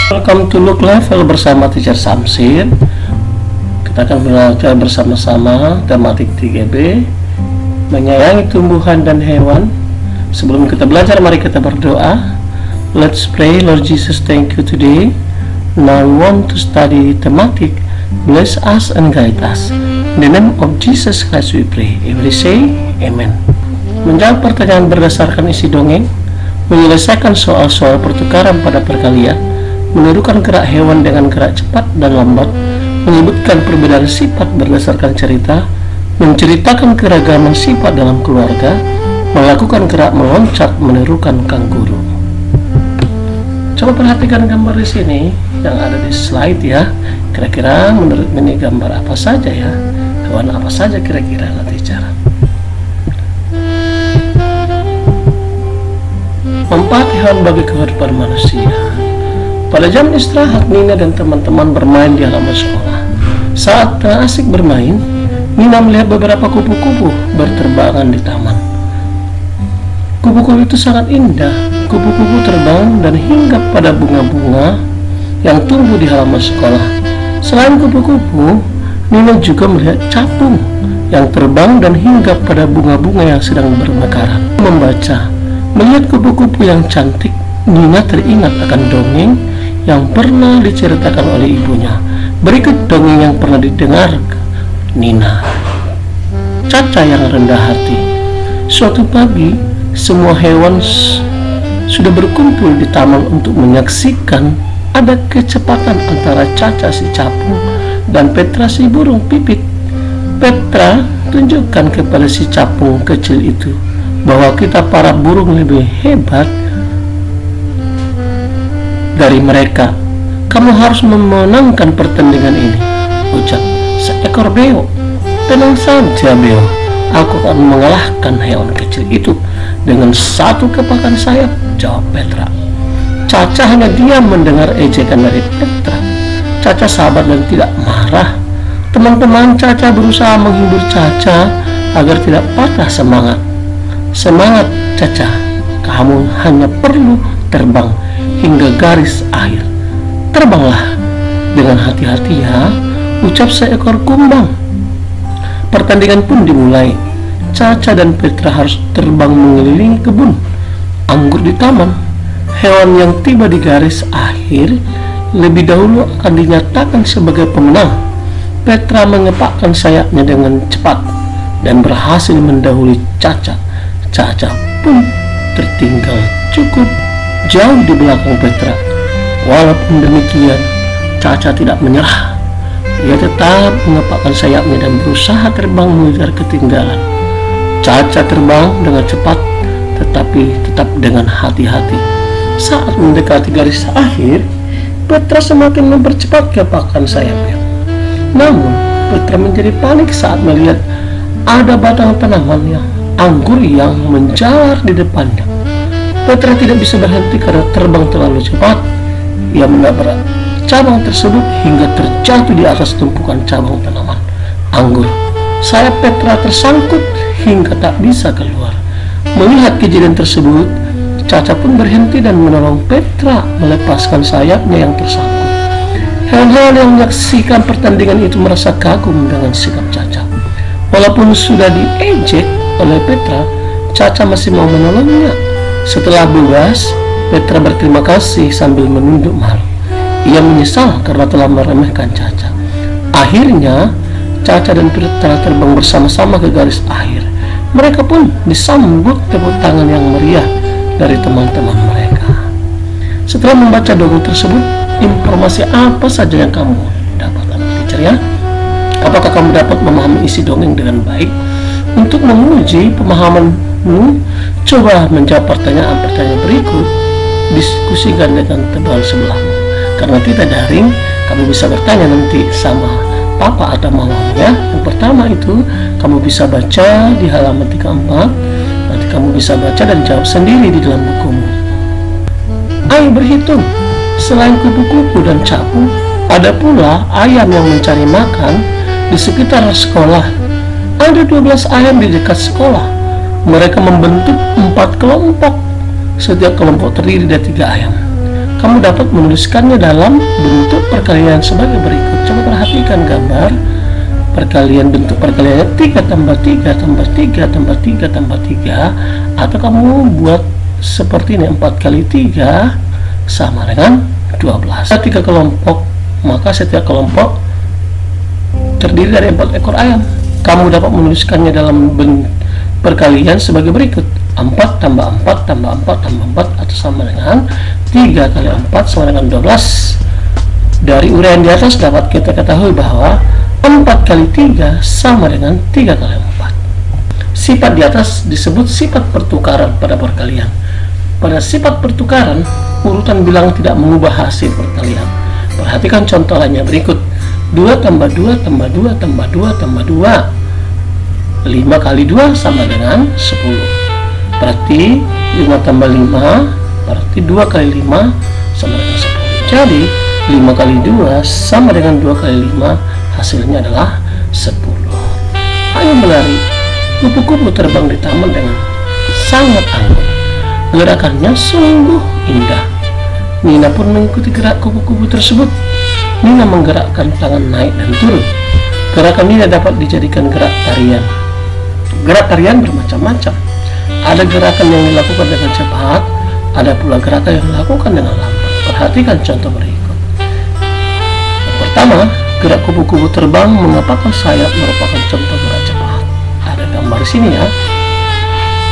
Welcome to Look Level bersama Teacher Samsir. Kita akan belajar bersama-sama tematik 3B, menyayangi tumbuhan dan hewan. Sebelum kita belajar, mari kita berdoa. Let's pray. Lord Jesus, thank you today. Now we want to study tematik. Bless us and guide us. In the name of Jesus Christ we pray. Everybody say Amen. Menjawab pertanyaan berdasarkan isi dongeng, menyelesaikan soal-soal pertukaran pada perkalian, menirukan gerak hewan dengan gerak cepat dan lambat, menyebutkan perbedaan sifat berdasarkan cerita, menceritakan keragaman sifat dalam keluarga, melakukan gerak meloncat menirukan kanguru. Coba perhatikan gambar di sini yang ada di slide ya. Kira-kira menurut ini gambar apa saja ya? Hewan apa saja kira-kira nanti cara? Manfaat hewan bagi kehidupan manusia. Pada jam istirahat, Nina dan teman-teman bermain di halaman sekolah. Saat asik bermain, Nina melihat beberapa kupu-kupu berterbangan di taman. Kupu-kupu itu sangat indah. Kupu-kupu terbang dan hinggap pada bunga-bunga yang tumbuh di halaman sekolah. Selain kupu-kupu, Nina juga melihat capung yang terbang dan hinggap pada bunga-bunga yang sedang bermekaran. Membaca, melihat kupu-kupu yang cantik, Nina teringat akan dongeng yang pernah diceritakan oleh ibunya. Berikut dongeng yang pernah didengar Nina. Caca yang rendah hati. Suatu pagi, semua hewan sudah berkumpul di taman untuk menyaksikan ada kecepatan antara Caca si capung dan Petra si burung pipit. Petra tunjukkan kepada si capung kecil itu bahwa kita para burung lebih hebat dari mereka. Kamu harus memenangkan pertandingan ini, ucap seekor beo. Tenang saja beo, aku akan mengalahkan hewan kecil itu dengan satu kepakan sayap, jawab Petra. Caca hanya diam mendengar ejekan dari Petra. Caca sabar dan tidak marah. Teman-teman Caca berusaha menghibur Caca agar tidak patah semangat. Semangat Caca, kamu hanya perlu terbang hingga garis akhir. Terbanglah dengan hati-hati ya, ucap seekor kumbang. Pertandingan pun dimulai. Caca dan Petra harus terbang mengelilingi kebun anggur di taman. Hewan yang tiba di garis akhir lebih dahulu akan dinyatakan sebagai pemenang. Petra mengepakkan sayapnya dengan cepat dan berhasil mendahului Caca. Caca pun tertinggal cukup jauh di belakang Petra. Walaupun demikian, Caca tidak menyerah. Ia tetap mengepakkan sayapnya dan berusaha terbang mengejar ketinggalan. Caca terbang dengan cepat, tetapi tetap dengan hati-hati. Saat mendekati garis akhir, Petra semakin mempercepat kepakan sayapnya. Namun, Petra menjadi panik saat melihat ada batang tanaman anggur yang menjalar di depannya. Petra tidak bisa berhenti karena terbang terlalu cepat. Ia menabrak cabang tersebut hingga terjatuh di atas tumpukan cabang tanaman anggur. Sayap Petra tersangkut hingga tak bisa keluar. Melihat kejadian tersebut, Caca pun berhenti dan menolong Petra melepaskan sayapnya yang tersangkut. Hewan-hewan yang menyaksikan pertandingan itu merasa kagum dengan sikap Caca. Walaupun sudah diejek oleh Petra, Caca masih mau menolongnya. Setelah bebas, Petra berterima kasih sambil menunduk malu. Ia menyesal karena telah meremehkan Caca. Akhirnya, Caca dan Petra terbang bersama-sama ke garis akhir. Mereka pun disambut tepuk tangan yang meriah dari teman-teman mereka. Setelah membaca dongeng tersebut, informasi apa saja yang kamu dapat, anak teacher ya? Apakah kamu dapat memahami isi dongeng dengan baik? Untuk menguji pemahamanmu, coba menjawab pertanyaan-pertanyaan berikut. Diskusikan dengan teman sebelahmu. Karena tidak daring, kamu bisa bertanya nanti sama Papa atau Mama ya. Yang pertama itu kamu bisa baca di halaman 34. Nanti kamu bisa baca dan jawab sendiri di dalam bukumu. Ayo berhitung. Selain kupu-kupu dan capung, ada pula ayam yang mencari makan di sekitar sekolah. Ada 12 ayam di dekat sekolah. Mereka membentuk 4 kelompok. Setiap kelompok terdiri dari 3 ayam. Kamu dapat menuliskannya dalam bentuk perkalian sebagai berikut. Coba perhatikan gambar perkalian, bentuk perkaliannya 3 tambah 3 tambah 3 tambah 3 tambah 3, atau kamu buat seperti ini, 4 kali 3 sama dengan 12. Ada 3 kelompok, maka setiap kelompok terdiri dari 4 ekor ayam. Kamu dapat menuliskannya dalam perkalian sebagai berikut: 4 tambah 4 tambah 4 tambah 4, atau sama dengan 3 kali 4 sama dengan 12. Dari uraian di atas dapat kita ketahui bahwa 4 kali 3 sama dengan 3 kali 4. Sifat di atas disebut sifat pertukaran pada perkalian. Pada sifat pertukaran, urutan bilang tidak mengubah hasil perkalian. Perhatikan contoh lainnya berikut: 2 tambah 2 tambah 2 tambah 2 tambah 2. 5 kali 2 sama dengan 10. Berarti 5 tambah 5, berarti 2 kali 5 sama dengan 10. Jadi 5 kali 2 sama dengan 2 kali 5, hasilnya adalah 10. Ayo menari. Kupu-kupu terbang di taman dengan sangat anggun. Gerakannya sungguh indah. Nina pun mengikuti gerak kupu-kupu tersebut. Nina menggerakkan tangan naik dan turun. Gerakan Nina dapat dijadikan gerak tarian. Gerak tarian bermacam-macam. Ada gerakan yang dilakukan dengan cepat, ada pula gerakan yang dilakukan dengan lambat. Perhatikan contoh berikut. Yang pertama, gerak kupu-kupu terbang mengepakkan sayap merupakan contoh gerak cepat. Ada gambar di sini ya.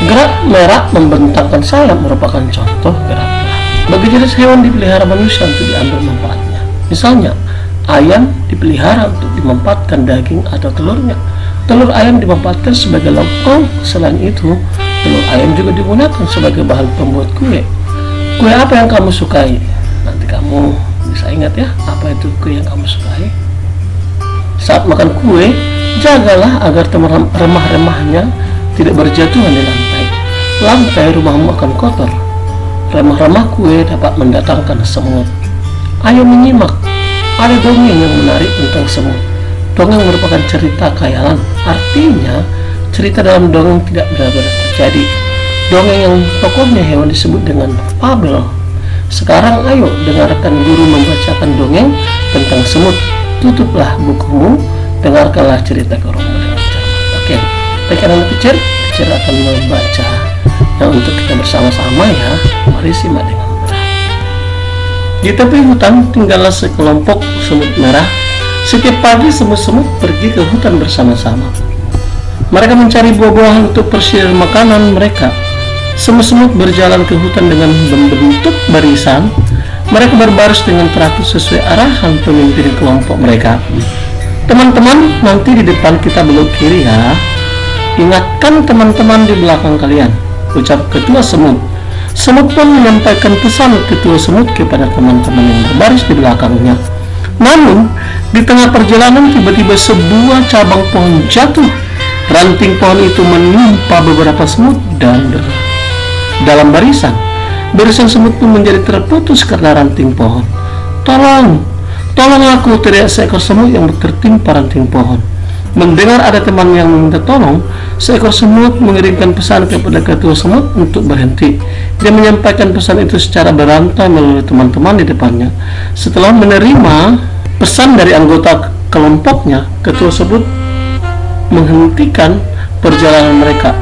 Gerak merah membentangkan sayap merupakan contoh gerak lambat. Bagi jenis hewan dipelihara manusia untuk diambil manfaatnya. Misalnya, ayam dipelihara untuk dimanfaatkan daging atau telurnya. Telur ayam dimanfaatkan sebagai lontong. Selain itu, telur ayam juga digunakan sebagai bahan pembuat kue. Kue apa yang kamu sukai? Nanti kamu bisa ingat ya, apa itu kue yang kamu sukai. Saat makan kue, jagalah agar remah-remahnya tidak berjatuhan di lantai. Lantai rumahmu akan kotor. Remah-remah kue dapat mendatangkan semut. Ayo menyimak. Ada dongeng yang menarik tentang semut. Dongeng merupakan cerita khayalan. Artinya, cerita dalam dongeng tidak benar-benar terjadi. Dongeng yang tokohnya hewan disebut dengan fabel. Sekarang ayo dengarkan guru membacakan dongeng tentang semut. Tutuplah bukumu, dengarkanlah cerita ke rumah dengan cermat. Oke, baik anak kecil akan membaca. Nah, untuk kita bersama-sama ya, mari simak dengan benar. Di tepi hutan tinggallah sekelompok semut merah. Setiap pagi semut-semut pergi ke hutan bersama-sama. Mereka mencari buah-buahan untuk persediaan makanan mereka. Semut-semut berjalan ke hutan dengan membentuk barisan. Mereka berbaris dengan teratur sesuai arahan pemimpin kelompok mereka. Teman-teman, nanti di depan kita belok kiri ya. Ingatkan teman-teman di belakang kalian, ucap ketua semut. Semut pun menyampaikan pesan ketua semut kepada teman-teman yang berbaris di belakangnya. Namun, di tengah perjalanan tiba-tiba sebuah cabang pohon jatuh. Ranting pohon itu menimpa beberapa semut dan dalam barisan. Barisan semut pun menjadi terputus karena ranting pohon. Tolong aku, teriak seekor semut yang tertimpa ranting pohon. Mendengar ada teman yang meminta tolong, seekor semut mengirimkan pesan kepada ketua semut untuk berhenti. Dia menyampaikan pesan itu secara berantai melalui teman-teman di depannya. Setelah menerima pesan dari anggota kelompoknya, ketua semut menghentikan perjalanan mereka.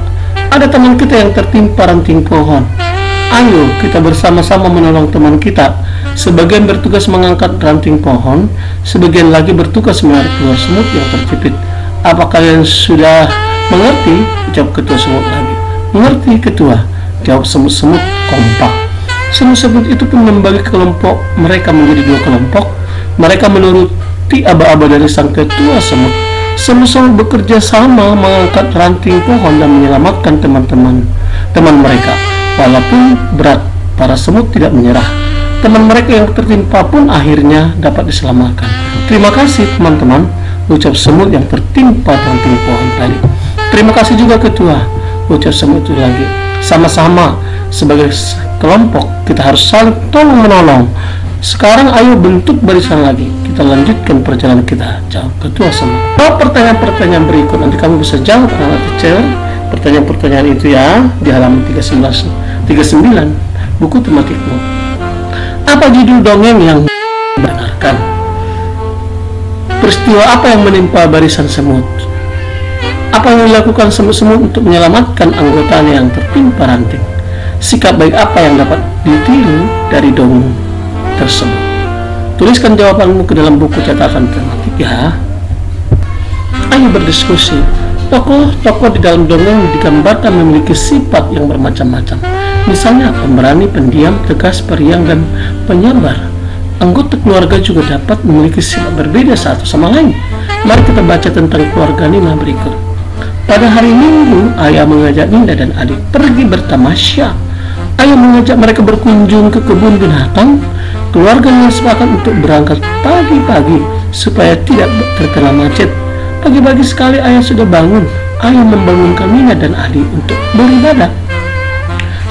Ada teman kita yang tertimpa ranting pohon. Ayo kita bersama-sama menolong teman kita. Sebagian bertugas mengangkat ranting pohon, sebagian lagi bertugas menarik keluar semut yang terjepit. Apa kalian sudah mengerti? Jawab ketua semut lagi. Mengerti ketua, jawab semut-semut kompak. Semut-semut itu pun membagi kelompok mereka menjadi 2 kelompok. Mereka menuruti aba-aba dari sang ketua semut. Semut-semut bekerja sama mengangkat ranting pohon dan menyelamatkan teman mereka. Walaupun berat, para semut tidak menyerah. Teman mereka yang tertimpa pun akhirnya dapat diselamatkan. Terima kasih teman-teman, ucap semut yang tertimpa ranting pohon tadi. Terima kasih juga ketua, ucap semut itu lagi. Sama-sama sebagai kelompok kita harus saling tolong-menolong. Sekarang ayo bentuk barisan lagi. Kita lanjutkan perjalanan kita, jawab ketua semut. Pertanyaan-pertanyaan berikut nanti kamu bisa jawab anak kecil. Pertanyaan-pertanyaan itu ya di halaman 39 buku tematikmu. Apa judul dongeng yang benarkan? Peristiwa apa yang menimpa barisan semut? Apa yang dilakukan semut-semut untuk menyelamatkan anggotanya yang tertimpa ranting? Sikap baik apa yang dapat ditiru dari dongeng tersebut? Tuliskan jawabanmu ke dalam buku catatan tematik ya. Ayo berdiskusi. Tokoh-tokoh di dalam dongeng digambarkan memiliki sifat yang bermacam-macam. Misalnya pemberani, pendiam, tegas, periang, dan penyabar. Anggota keluarga juga dapat memiliki sifat berbeda satu sama lain. Mari kita baca tentang keluarga Nina berikut. Pada hari Minggu, ayah mengajak Nina dan adik pergi bertamasya. Ayah mengajak mereka berkunjung ke kebun binatang. Keluarga Nina sepakat untuk berangkat pagi-pagi supaya tidak terkena macet. Pagi-pagi sekali ayah sudah bangun. Ayah membangunkan Nina dan adik untuk beribadah.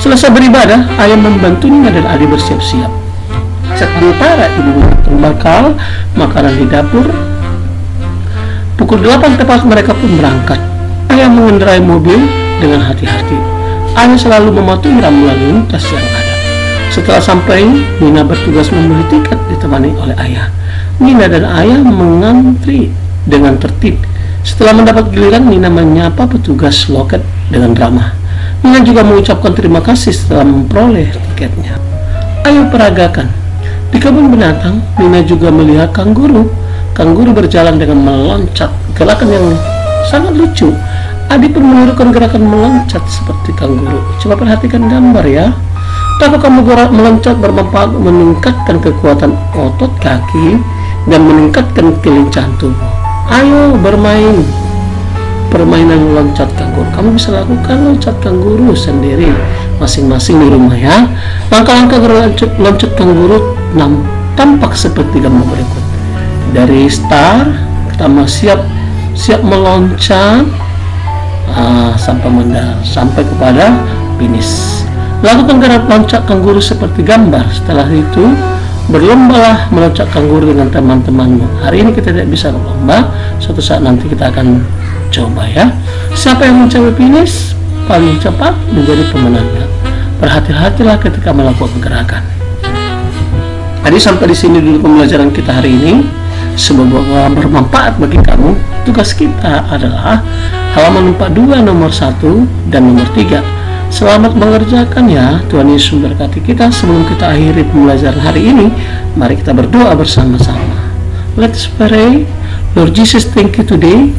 Selesai beribadah, ayah membantu Nina dan adik bersiap-siap. Sementara ibu membakar makanan di dapur. Pukul 8 tepat mereka pun berangkat. Ayah mengendarai mobil dengan hati-hati. Ayah selalu mematuhi rambu lalu lintas yang ada. Setelah sampai, Nina bertugas membeli tiket ditemani oleh ayah. Nina dan ayah mengantri dengan tertib. Setelah mendapat giliran, Nina menyapa petugas loket dengan ramah. Nina juga mengucapkan terima kasih setelah memperoleh tiketnya. Ayo peragakan. Di kebun binatang, Nina juga melihat kanguru. Kanguru berjalan dengan meloncat, gerakan yang sangat lucu. Adi pun menirukan gerakan meloncat seperti kanguru. Coba perhatikan gambar ya. Dapat kamu meloncat bermanfaat meningkatkan kekuatan otot kaki dan meningkatkan kelincahan tubuh. Ayo bermain permainan loncat kanguru. Kamu bisa lakukan loncat kanguru sendiri masing-masing di rumah ya. Langkah-langkah loncat kanguru tampak seperti gambar berikut. Dari start, pertama siap meloncat sampai kepada finish. Lakukan gerakan loncat kanguru seperti gambar. Setelah itu berlombalah meloncat kanguru dengan teman-temanmu. Hari ini kita tidak bisa berlomba, suatu saat nanti kita akan coba ya. Siapa yang mencapai finish paling cepat menjadi pemenangnya. Berhati-hatilah ketika melakukan gerakan. Jadi sampai di sini dulu pembelajaran kita hari ini. Semoga bermanfaat bagi kamu. Tugas kita adalah halaman 42 nomor 1 dan nomor 3. Selamat mengerjakan ya. Tuhan Yesus memberkati kita. Sebelum kita akhiri pembelajaran hari ini, mari kita berdoa bersama-sama. Let's pray. Lord Jesus, thank you today.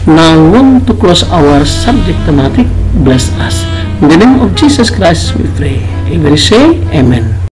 Now want to close our subject thematic. Bless us. In the name of Jesus Christ we pray. Everybody say amen.